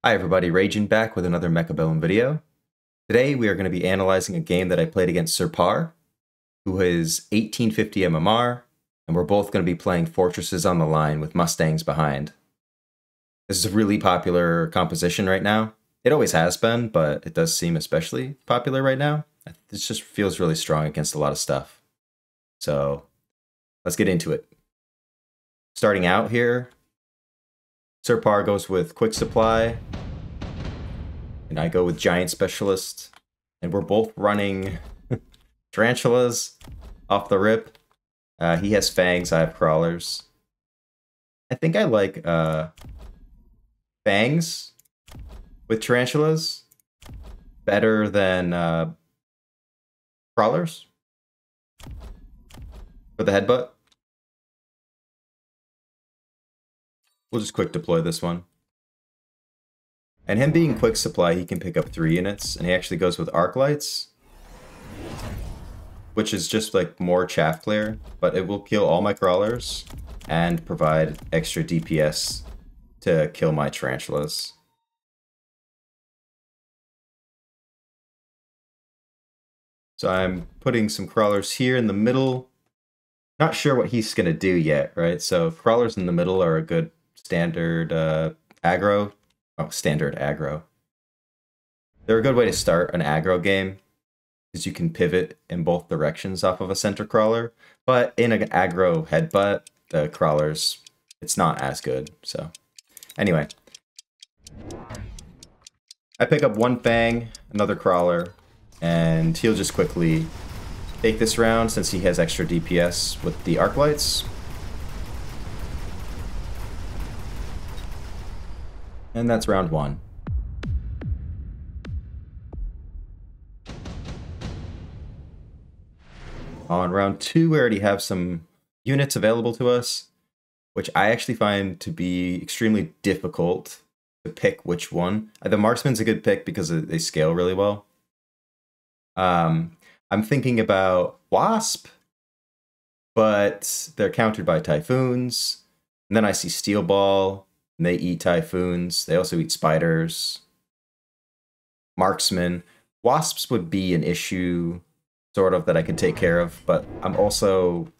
Hi everybody, Raging back with another Mechabellum video. Today we are going to be analyzing a game that I played against Sir Parr, who is 1850 MMR, and we're both going to be playing Fortresses on the Line with Mustangs behind. This is a really popular composition right now. It always has been, but it does seem especially popular right now. This just feels really strong against a lot of stuff. So let's get into it. Starting out here, Sir Parr goes with Quick Supply, and I go with Giant Specialist, and we're both running Tarantulas off the rip. He has Fangs, I have Crawlers. I think I like Fangs with Tarantulas better than Crawlers for the headbutt. We'll just quick deploy this one. And him being quick supply, he can pick up 3 units, and he actually goes with arc lights, which is just like more chaff clear, but it will kill all my crawlers and provide extra DPS to kill my tarantulas. So I'm putting some crawlers here in the middle. Not sure what he's gonna do yet, right? So crawlers in the middle are a good standard aggro. Oh, standard aggro. They're a good way to start an aggro game, because you can pivot in both directions off of a center crawler. But in an aggro headbutt, the crawlers, it's not as good. So anyway, I pick up 1 Fang, another crawler, and he'll just quickly take this round since he has extra DPS with the arc lights. And that's round 1. On round 2, we already have some units available to us, which I actually find to be extremely difficult to pick which one. The Marksman's a good pick because they scale really well. I'm thinking about Wasp, but they're countered by Typhoons. And then I see Steel Ball, and they eat Typhoons. They also eat Spiders. Marksman. Wasps would be an issue, sort of, that I could take care of, but I'm also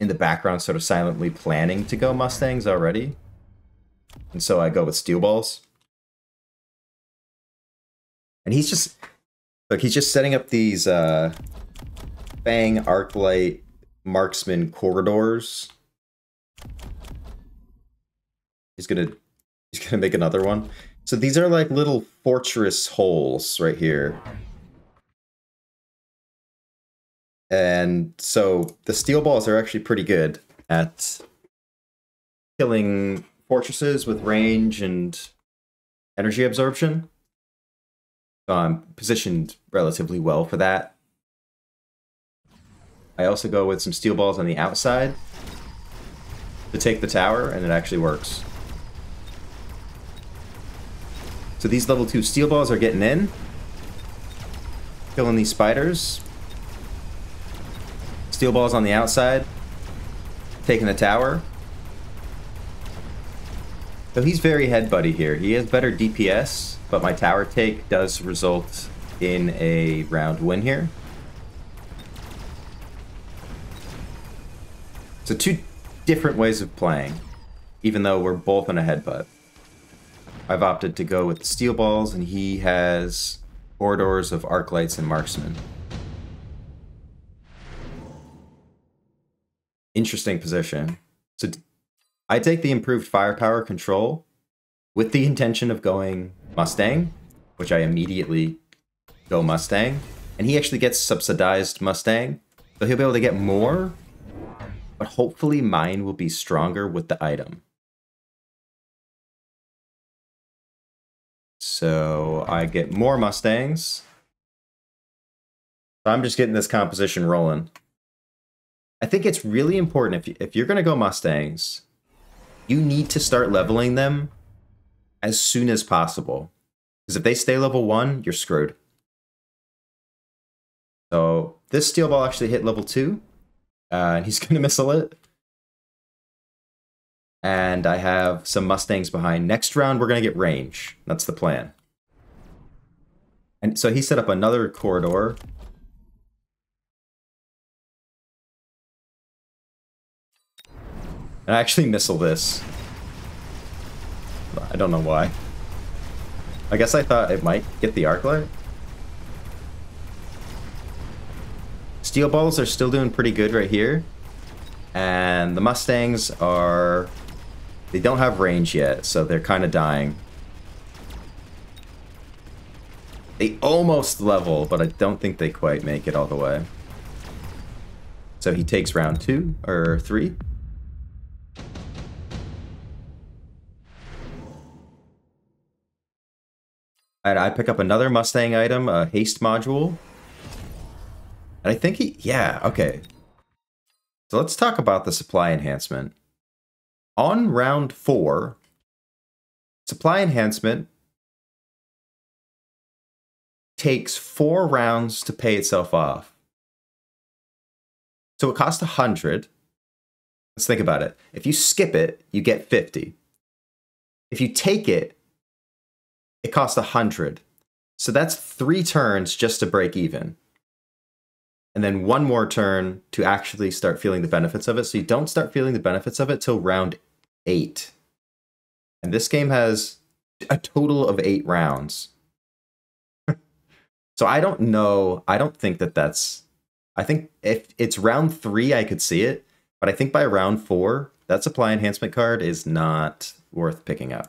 in the background sort of silently planning to go Mustangs already. And so I go with Steel Balls. And he's just, look, he's just setting up these Fang, Arclight, Marksman corridors. He's gonna make another one. So these are like little fortress holes right here. And so the steel balls are actually pretty good at killing fortresses with range and energy absorption. So I'm positioned relatively well for that. I also go with some steel balls on the outside to take the tower, and it actually works. So these level 2 steel balls are getting in, killing these spiders. Steel balls on the outside, taking the tower. So he's very headbutty here. He has better DPS, but my tower take does result in a round win here. So 2 different ways of playing, even though we're both in a headbutt. I've opted to go with steel balls, and he has corridors of arc lights and marksman. Interesting position. So I take the improved firepower control with the intention of going Mustang, which I immediately go Mustang, and he actually gets subsidized Mustang, so he'll be able to get more, but hopefully mine will be stronger with the item. So I get more Mustangs. I'm just getting this composition rolling. I think it's really important, if you're going to go Mustangs, you need to start leveling them as soon as possible. Because if they stay level 1, you're screwed. So this steel ball actually hit level 2, and he's going to missile it. And I have some Mustangs behind. Next round, we're going to get range. That's the plan. And so he set up another corridor. And I actually missile this. I don't know why. I guess I thought it might get the arc light. Steel balls are still doing pretty good right here. And the Mustangs are... They don't have range yet, so they're kind of dying. They almost level, but I don't think they quite make it all the way. So he takes round 2, or 3. And I pick up another Mustang item, a haste module. And I think he... Yeah, okay. So let's talk about the supply enhancement. On round 4, supply enhancement takes 4 rounds to pay itself off. So it costs 100. Let's think about it. If you skip it, you get 50. If you take it, it costs 100. So that's 3 turns just to break even. And then 1 more turn to actually start feeling the benefits of it. So you don't start feeling the benefits of it till round 8. And this game has a total of 8 rounds. So I don't know. I don't think that that's... I think if it's round 3, I could see it. But I think by round 4, that supply enhancement card is not worth picking up.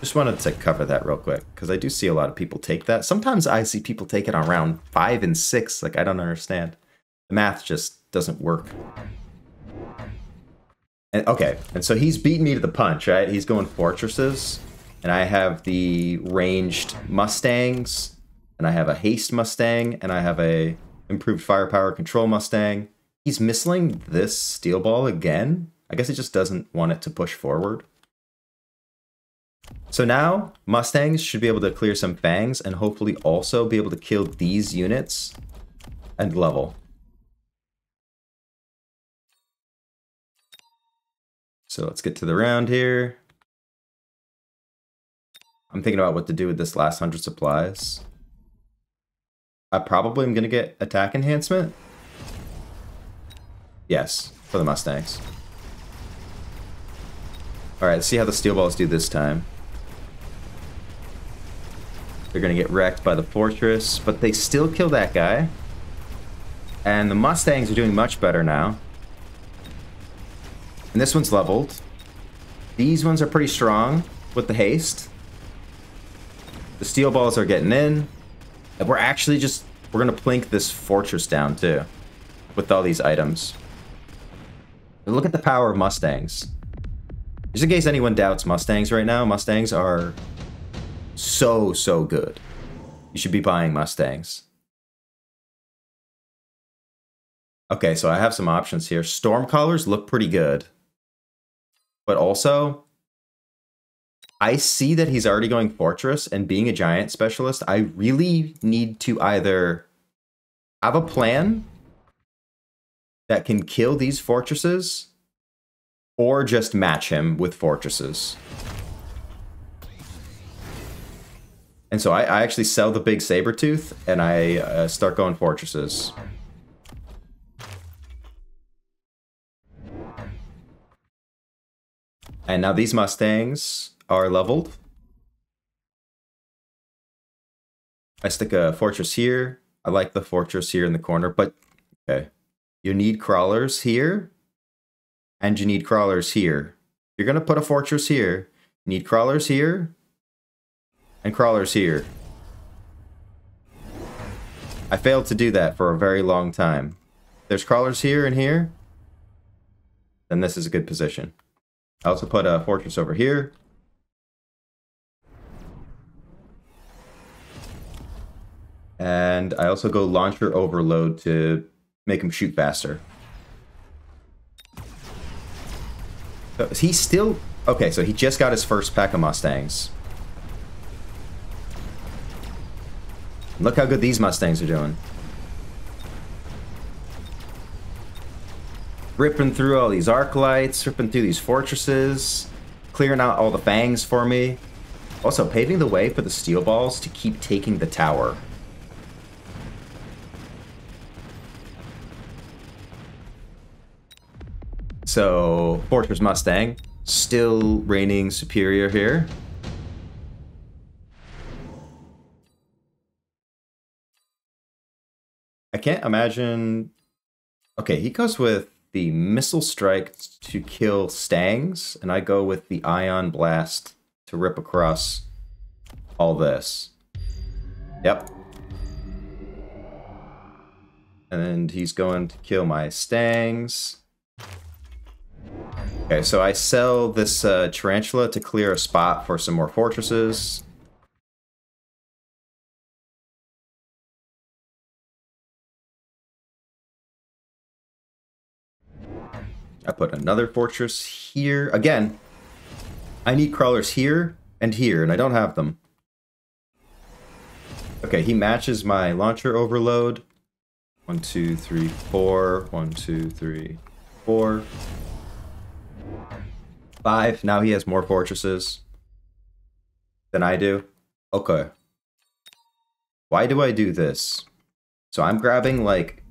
Just wanted to cover that real quick, because I do see a lot of people take that. Sometimes I see people take it on round 5 and 6. Like, I don't understand. The math just doesn't work. And, okay, and so he's beating me to the punch, right? He's going fortresses, and I have the ranged Mustangs, and I have a haste Mustang, and I have a improved firepower control Mustang. He's missiling this steel ball again. I guess he just doesn't want it to push forward. So now, Mustangs should be able to clear some fangs and hopefully also be able to kill these units and level. So let's get to the round here. I'm thinking about what to do with this last 100 supplies. I probably am going to get attack enhancement. Yes, for the Mustangs. Alright, let's see how the steel balls do this time. They're going to get wrecked by the fortress, but they still kill that guy. And the Mustangs are doing much better now. And this one's leveled. These ones are pretty strong with the haste. The steel balls are getting in. And we're actually just... We're going to plink this fortress down, too. With all these items. And look at the power of Mustangs. Just in case anyone doubts Mustangs right now, Mustangs are so, so good. You should be buying Mustangs. Okay, so I have some options here. Stormcallers look pretty good. But also, I see that he's already going Fortress, and being a Giant Specialist, I really need to either have a plan that can kill these Fortresses, or just match him with Fortresses. And so I actually sell the big Sabertooth, and I start going Fortresses. And now these Mustangs are leveled. I stick a fortress here. I like the fortress here in the corner, but okay. You need crawlers here, and you need crawlers here. You're gonna put a fortress here. You need crawlers here, and crawlers here. I failed to do that for a very long time. There's crawlers here and here, then this is a good position. I also put a fortress over here. And I also go launcher overload to make him shoot faster. So he's still... Okay, so he just got his first pack of Mustangs. Look how good these Mustangs are doing. ripping through all these arc lights, ripping through these fortresses, clearing out all the fangs for me. Also paving the way for the steel balls to keep taking the tower. So, Fortress Mustang, still reigning superior here. I can't imagine... Okay, he goes with the Missile Strike to kill Stangs, and I go with the Ion Blast to rip across all this. Yep. And he's going to kill my Stangs. Okay, so I sell this Tarantula to clear a spot for some more fortresses. I put another fortress here. Again, I need crawlers here, and I don't have them. Okay, he matches my launcher overload. 1, 2, 3, 4. 1, 2, 3, 4. 5. Now he has more fortresses than I do. Okay. Why do I do this? So I'm grabbing like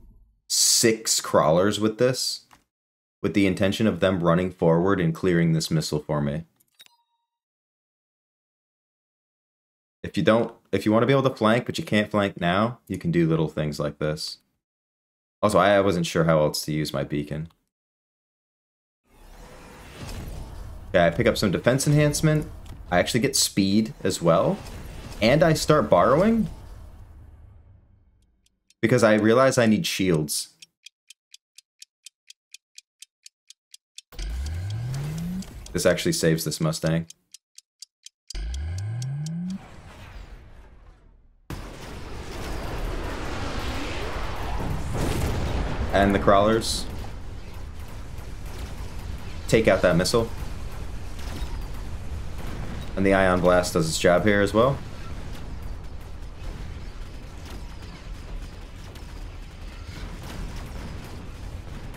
6 crawlers with this, with the intention of them running forward and clearing this missile for me. If you want to be able to flank, but you can't flank now, you can do little things like this. Also, I wasn't sure how else to use my beacon. Okay, I pick up some defense enhancement. I actually get speed as well. And I start borrowing. Because I realize I need shields. This actually saves this Mustang. And the crawlers take out that missile. And the Ion Blast does its job here as well.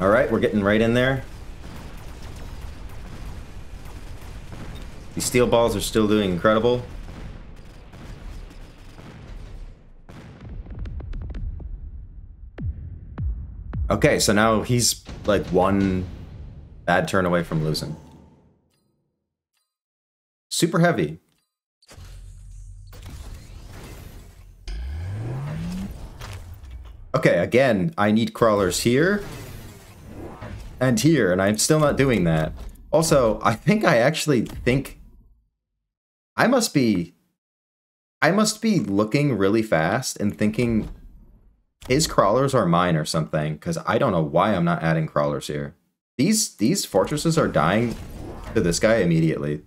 Alright, we're getting right in there. These steel balls are still doing incredible. Okay, so now he's like one bad turn away from losing. Super heavy. Okay, again, I need crawlers here and here, and I'm still not doing that. Also, I actually think I must be looking really fast and thinking his crawlers are mine or something, because I don't know why I'm not adding crawlers here. These fortresses are dying to this guy immediately.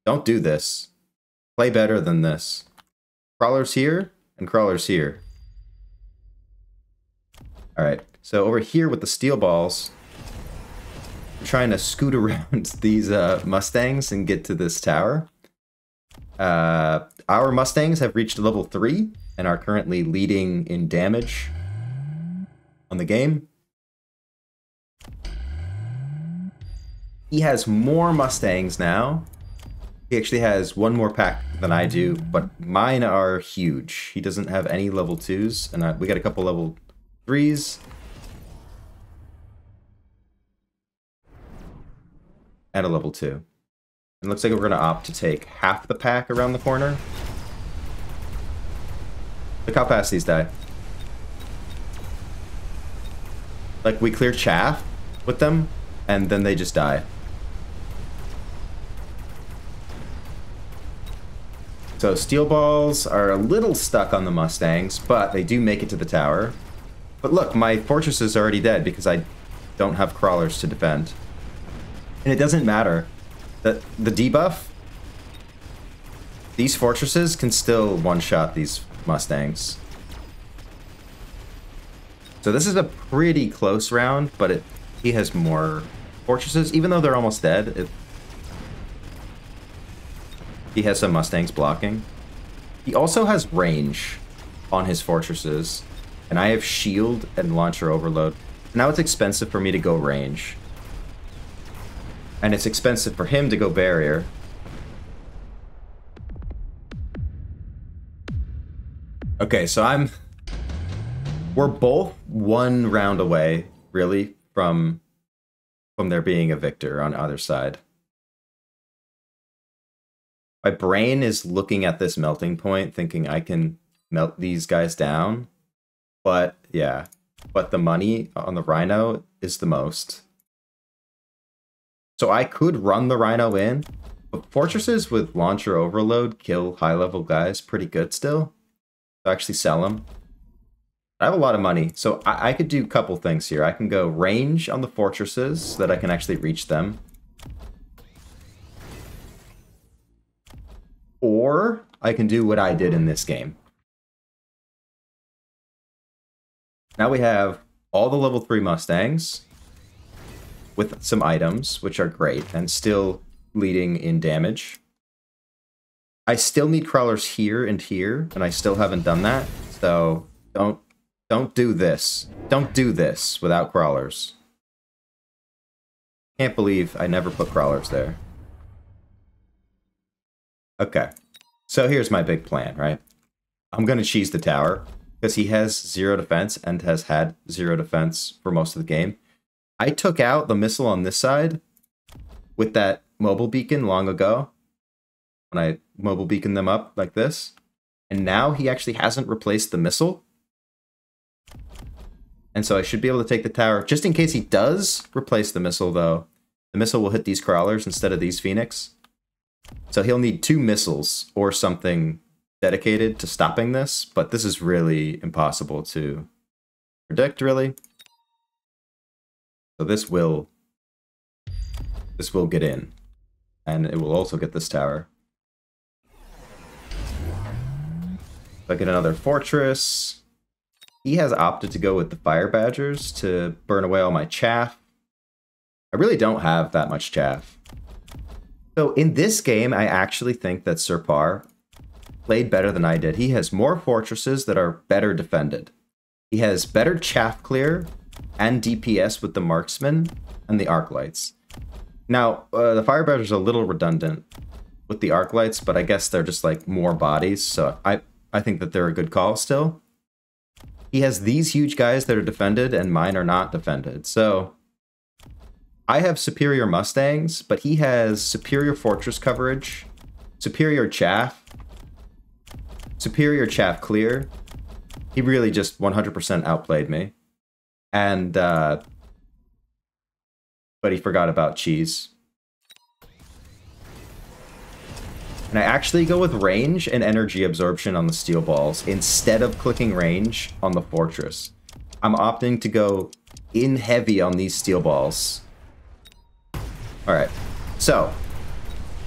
Don't do this. Play better than this. Crawlers here and crawlers here. Alright, so over here with the steel balls, I'm trying to scoot around these Mustangs and get to this tower. Our Mustangs have reached level 3 and are currently leading in damage on the game. He has more Mustangs now. He actually has one more pack than I do, but mine are huge. He doesn't have any level 2s, and we got a couple level 3s. And a level 2. It looks like we're going to opt to take half the pack around the corner. Look how fast these die. Like, we clear chaff with them, and then they just die. So steel balls are a little stuck on the Mustangs, but they do make it to the tower. But look, my fortress is already dead because I don't have crawlers to defend. And it doesn't matter. The debuff, these fortresses can still one-shot these Mustangs. So this is a pretty close round, but he has more fortresses. Even though they're almost dead, he has some Mustangs blocking. He also has range on his fortresses, and I have shield and launcher overload. Now it's expensive for me to go range. And it's expensive for him to go barrier. Okay, so we're both one round away, really, from there being a victor on either side. My brain is looking at this melting point, thinking I can melt these guys down. But, yeah. But the money on the Rhino is the most. So I could run the Rhino in, but fortresses with launcher overload kill high-level guys pretty good still. So actually sell them. I have a lot of money, so I could do a couple things here. I can go range on the fortresses so that I can actually reach them. Or I can do what I did in this game. Now we have all the level 3 Mustangs with some items, which are great, and still leading in damage. I still need crawlers here and here, and I still haven't done that, so don't do this. Don't do this without crawlers. Can't believe I never put crawlers there. Okay, so here's my big plan, right? I'm gonna cheese the tower, because he has 0 defense and has had 0 defense for most of the game. I took out the missile on this side with that mobile beacon long ago, when I mobile beaconed them up like this, and now he actually hasn't replaced the missile. And so I should be able to take the tower. Just in case he does replace the missile, though, the missile will hit these crawlers instead of these Phoenix. So he'll need 2 missiles or something dedicated to stopping this, but this is really impossible to predict, really. So this will get in, and it will also get this tower. If I get another fortress, he has opted to go with the fire badgers to burn away all my chaff. I really don't have that much chaff. So in this game, I actually think that Sir Parr played better than I did. He has more fortresses that are better defended. He has better chaff clear and DPS with the marksman and the arc lights. Now, the fire badgers are a little redundant with the arc lights, but I guess they're just like more bodies, so I think that they're a good call still. He has these huge guys that are defended and mine are not defended. So I have superior Mustangs, but he has superior fortress coverage, superior chaff clear. He really just 100% outplayed me. And, but he forgot about cheese. And I actually go with range and energy absorption on the steel balls instead of clicking range on the fortress. I'm opting to go in heavy on these steel balls. Alright, so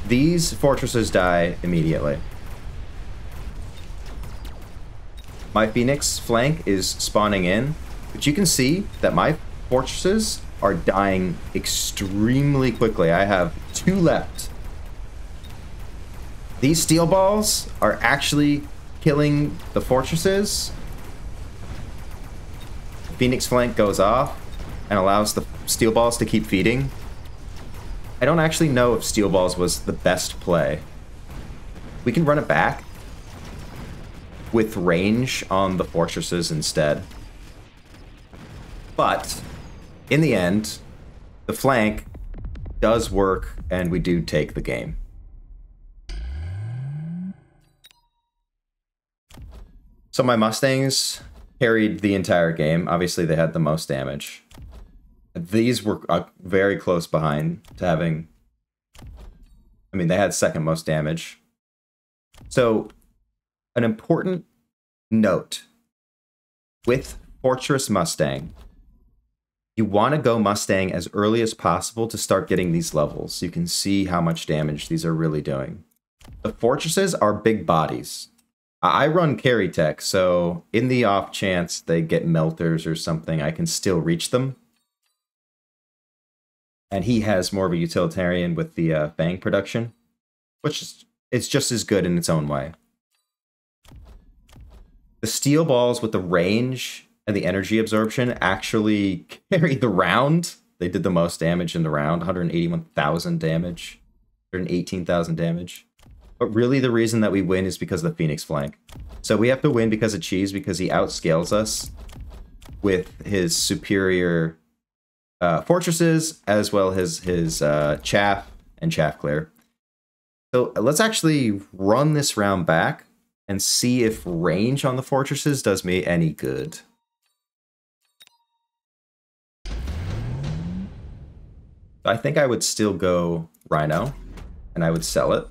these fortresses die immediately. My Phoenix flank is spawning in, but you can see that my fortresses are dying extremely quickly. I have 2 left. These steel balls are actually killing the fortresses. The Phoenix flank goes off and allows the steel balls to keep feeding. I don't actually know if steel balls was the best play. We can run it back with range on the fortresses instead. But in the end, the flank does work and we do take the game. So my Mustangs carried the entire game. Obviously, they had the most damage. These were very close behind to having... I mean, they had second most damage. So, an important note. With Fortress Mustang, you want to go Mustang as early as possible to start getting these levels. So you can see how much damage these are really doing. The fortresses are big bodies. I run carry tech, so in the off chance they get melters or something, I can still reach them. And he has more of a utilitarian with the Fang production, which is just as good in its own way. The steel balls with the range and the energy absorption actually carried the round. They did the most damage in the round, 181,000 damage, 118,000 damage. But really the reason that we win is because of the Phoenix flank. So we have to win because of Cheese, because he outscales us with his superior fortresses, as well as his chaff and chaff clear. So let's actually run this round back and see if range on the fortresses does me any good. I think I would still go Rhino, and I would sell it.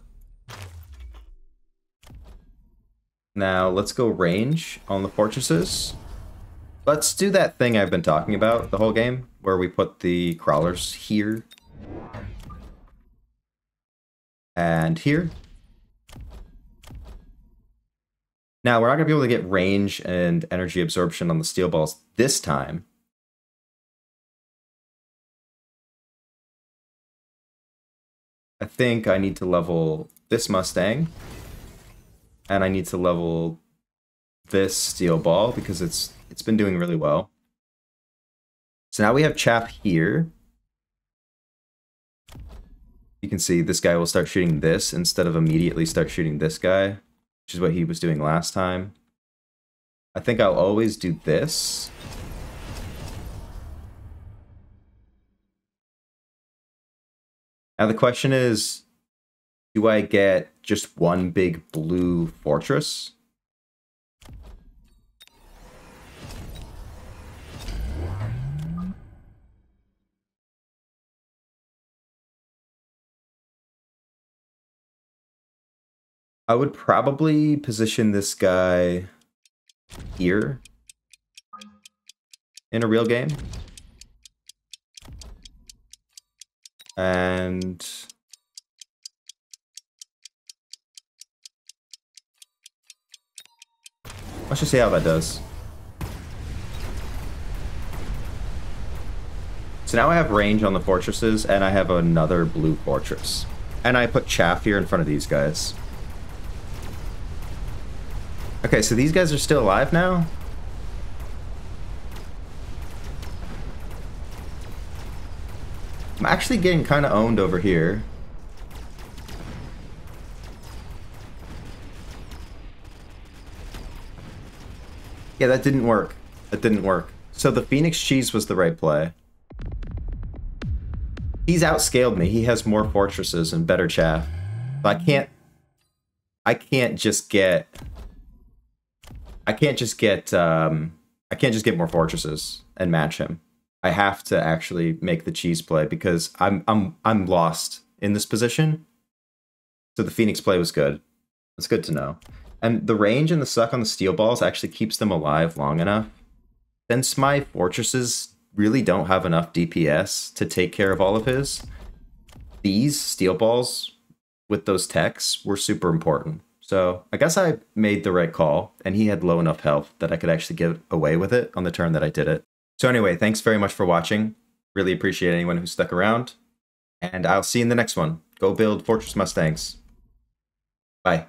Now let's go range on the fortresses. Let's do that thing I've been talking about the whole game, where we put the crawlers here and here. Now, we're not going to be able to get range and energy absorption on the steel balls this time. I think I need to level this Mustang, and I need to level this steel ball because it's been doing really well. So now we have chaff here. You can see this guy will start shooting this instead of immediately start shooting this guy, which is what he was doing last time. I think I'll always do this. Now the question is, do I get just one big blue fortress? I would probably position this guy here in a real game. And let's just see how that does. So now I have range on the fortresses, and I have another blue fortress. And I put chaff here in front of these guys. Okay, so these guys are still alive now? I'm actually getting kind of owned over here. Yeah, that didn't work. That didn't work. So the Phoenix Cheese was the right play. He's outscaled me. He has more fortresses and better chaff. So I can't just get more fortresses and match him. I have to actually make the cheese play because I'm lost in this position. So the Phoenix play was good. It's good to know. And the range and the suck on the steel balls actually keeps them alive long enough. Since my fortresses really don't have enough DPS to take care of all of his, these steel balls with those techs were super important. So I guess I made the right call, and he had low enough health that I could actually get away with it on the turn that I did it. So anyway, thanks very much for watching. Really appreciate anyone who stuck around. And I'll see you in the next one. Go build Fortress Mustangs. Bye.